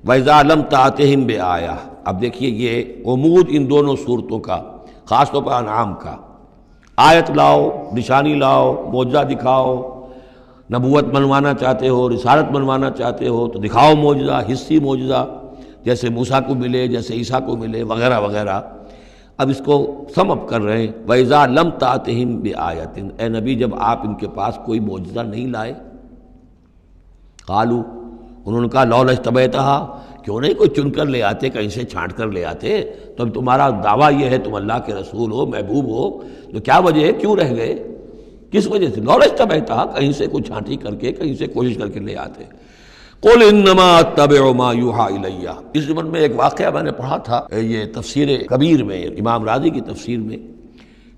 وَإِذَا لَمْ تَأْتِهِمْ بِآیَةٍ۔ اب دیکھیے یہ عمود ان دونوں صورتوں کا، خاص طور پر انعام کا، آیت لاؤ، نشانی لاؤ، معجزہ دکھاؤ، نبوت منوانا چاہتے ہو، رسالت منوانا چاہتے ہو تو دکھاؤ معجزہ، حصی معجزہ جیسے موسیٰ کو ملے، جیسے عیسیٰ کو ملے، وغیرہ وغیرہ۔ اب اس کو سم اپ کر رہے ہیں، وَإِذَا لَمْ تَأْتِهِمْ بِآیَةٍ، اے نبی جب آپ ان کے پاس کوئی معجزہ نہیں لائے، قالوا، انہوں نے کہا لولا اجتبیتہا، کیوں نہیں کوئی چن کر لے آتے، کہیں سے چھانٹ کر لے آتے، تو اب تمہارا دعویٰ یہ ہے تم اللہ کے رسول ہو، محبوب ہو، تو کیا وجہ ہے، کیوں رہ گئے، کس وجہ سے؟ لولا اجتبیتہا، کہیں سے کوئی چھانٹی کر کے، کہیں سے کوشش کر کے لے آتے۔ قل انما اتبع ما یوحی الی، اس زمن میں ایک واقعہ میں نے پڑھا تھا، یہ تفسیر کبیر میں، امام راضی کی تفسیر میں،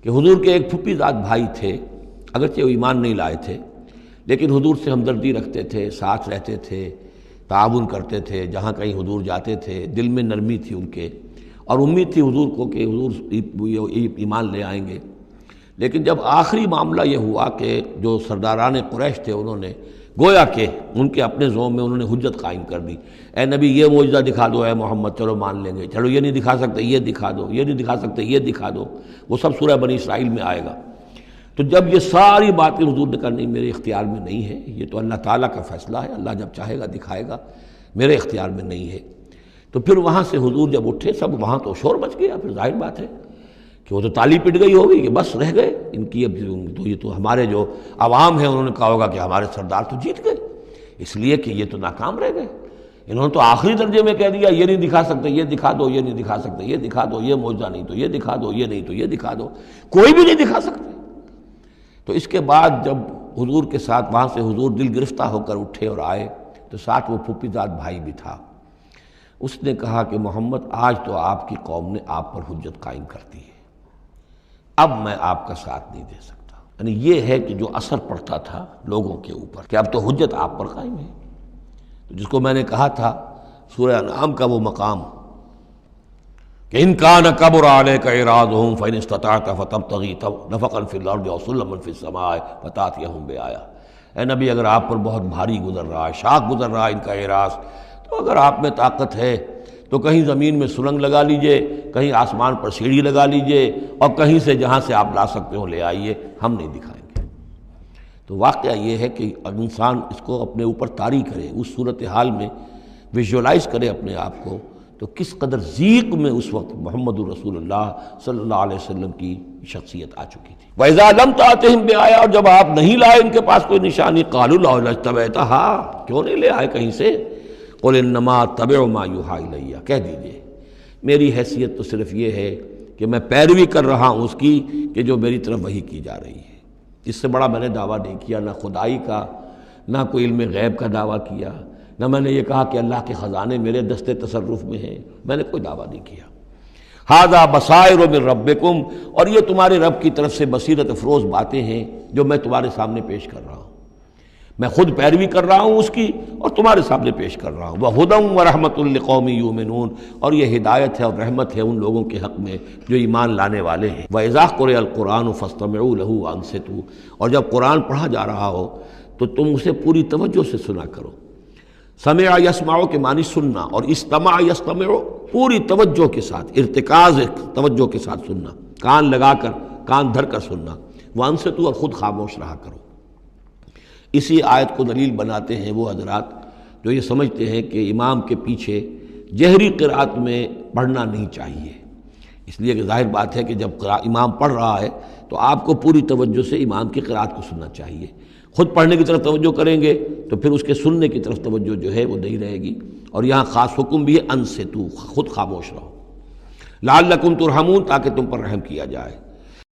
کہ حضور کے ایک پھوپھی زاد بھائی تھے، اگرچہ وہ ایمان نہیں لائے تھے، لیکن حضور سے ہمدردی رکھتے تھے، ساتھ رہتے تھے، تعاون کرتے تھے، جہاں کہیں حضور جاتے تھے، دل میں نرمی تھی ان کے، اور امید تھی حضور کو کہ حضور ایمان لے آئیں گے۔ لیکن جب آخری معاملہ یہ ہوا کہ جو سرداران قریش تھے، انہوں نے گویا کہ ان کے اپنے زوم میں انہوں نے حجت قائم کر دی، اے نبی یہ معجزہ دکھا دو، اے محمد چلو مان لیں گے، چلو یہ نہیں دکھا سکتے یہ دکھا دو، یہ نہیں دکھا سکتے یہ دکھا دو، وہ سب سورہ بنی اسرائیل میں آئے گا۔ تو جب یہ ساری باتیں حضور نے کرنی میرے اختیار میں نہیں ہے، یہ تو اللہ تعالیٰ کا فیصلہ ہے، اللہ جب چاہے گا دکھائے گا، میرے اختیار میں نہیں ہے۔ تو پھر وہاں سے حضور جب اٹھے، سب وہاں تو شور مچ گیا، پھر ظاہر بات ہے کہ وہ تو تالی پٹ گئی ہوگی کہ بس رہ گئے ان کی، اب تو یہ تو ہمارے جو عوام ہیں انہوں نے کہا ہوگا کہ ہمارے سردار تو جیت گئے، اس لیے کہ یہ تو ناکام رہ گئے، انہوں نے تو آخری درجے میں کہہ دیا یہ نہیں دکھا سکتے یہ دکھا دو، یہ نہیں دکھا سکتے یہ دکھا دو، یہ معجزہ نہیں تو یہ دکھا دو، یہ نہیں تو یہ دکھا دو، کوئی بھی نہیں دکھا سکتے۔ تو اس کے بعد جب حضور کے ساتھ وہاں سے حضور دل گرفتہ ہو کر اٹھے اور آئے، تو ساتھ وہ پھوپھی زاد بھائی بھی تھا، اس نے کہا کہ محمد آج تو آپ کی قوم نے آپ پر حجت قائم کر دی ہے، اب میں آپ کا ساتھ نہیں دے سکتا۔ یعنی یہ ہے کہ جو اثر پڑتا تھا لوگوں کے اوپر کہ اب تو حجت آپ پر قائم ہے، تو جس کو میں نے کہا تھا سورہ انعام کا وہ مقام کہ ان کان کبر علیک اعراضهم فان استطعت فتبتغی نفقا فی الارض او سلما فی السماء فتاتیہم بآیہ، اے نبی اگر آپ پر بہت بھاری گزر رہا ہے، شاق گزر رہا ہے ان کا اعراض، تو اگر آپ میں طاقت ہے تو کہیں زمین میں سرنگ لگا لیجئے، کہیں آسمان پر سیڑھی لگا لیجئے، اور کہیں سے جہاں سے آپ لا سکتے ہو لے آئیے، ہم نہیں دکھائیں گے۔ تو واقعہ یہ ہے کہ انسان اس کو اپنے اوپر طاری کرے، اس صورتحال میں ویژولائز کرے اپنے آپ کو، تو کس قدر ضیق میں اس وقت محمد الرسول اللہ صلی اللہ علیہ وسلم کی شخصیت آ چکی تھی۔ وَإِذَا لَمْ تَأْتِهِمْ بِآیَةٍ، اور جب آپ نہیں لائے ان کے پاس کوئی نشانی، قَالُوا لَوْلَا اجْتَبَیْتَهَا، کیوں نہیں لے آئے کہیں سے؟ قُلْ إِنَّمَا أَتَّبِعُ مَا يُوحَىٰ إِلَيَّ، کہہ دیجئے میری حیثیت تو صرف یہ ہے کہ میں پیروی کر رہا ہوں اس کی کہ جو میری طرف وحی کی جا رہی ہے، اس سے بڑا میں نے دعویٰ نہیں کیا، نہ خدائی کا، نہ کوئی علم غیب کا دعویٰ کیا، نہ میں نے یہ کہا کہ اللہ کے خزانے میرے دستے تصرف میں ہیں، میں نے کوئی دعویٰ نہیں کیا۔ ھذا بصائر من ربکم، اور یہ تمہارے رب کی طرف سے بصیرت افروز باتیں ہیں جو میں تمہارے سامنے پیش کر رہا ہوں، میں خود پیروی کر رہا ہوں اس کی اور تمہارے سامنے پیش کر رہا ہوں۔ وَھدًى وَرَحْمَةٌ لِّقَوْمٍ يُؤْمِنُونَ، اور یہ ہدایت ہے اور رحمت ہے ان لوگوں کے حق میں جو ایمان لانے والے ہیں۔ وَإِذَا قُرِئَ الْقُرْآنُ فَاسْتَمِعُوا لَهُ وَأَنصِتُوا، اور جب قرآن پڑھا جا رہا ہو تو تم اسے پوری توجہ سے سنا کرو۔ سمع یسمع کے معنی سننا، اور استمع یستمع پوری توجہ کے ساتھ، ارتکاز توجہ کے ساتھ سننا، کان لگا کر، کان دھر کر سننا۔ وَأَنصِتُوا، اور خود خاموش رہا کرو۔ اسی آیت کو دلیل بناتے ہیں وہ حضرات جو یہ سمجھتے ہیں کہ امام کے پیچھے جہری قرأت میں پڑھنا نہیں چاہیے، اس لیے کہ ظاہر بات ہے کہ جب امام پڑھ رہا ہے تو آپ کو پوری توجہ سے امام کی قرأت کو سننا چاہیے، خود پڑھنے کی طرف توجہ کریں گے تو پھر اس کے سننے کی طرف توجہ جو ہے وہ نہیں رہے گی۔ اور یہاں خاص حکم بھی ہے انصتوا، خود خاموش رہو، لعلکم ترحمون، تاکہ تم پر رحم کیا جائے۔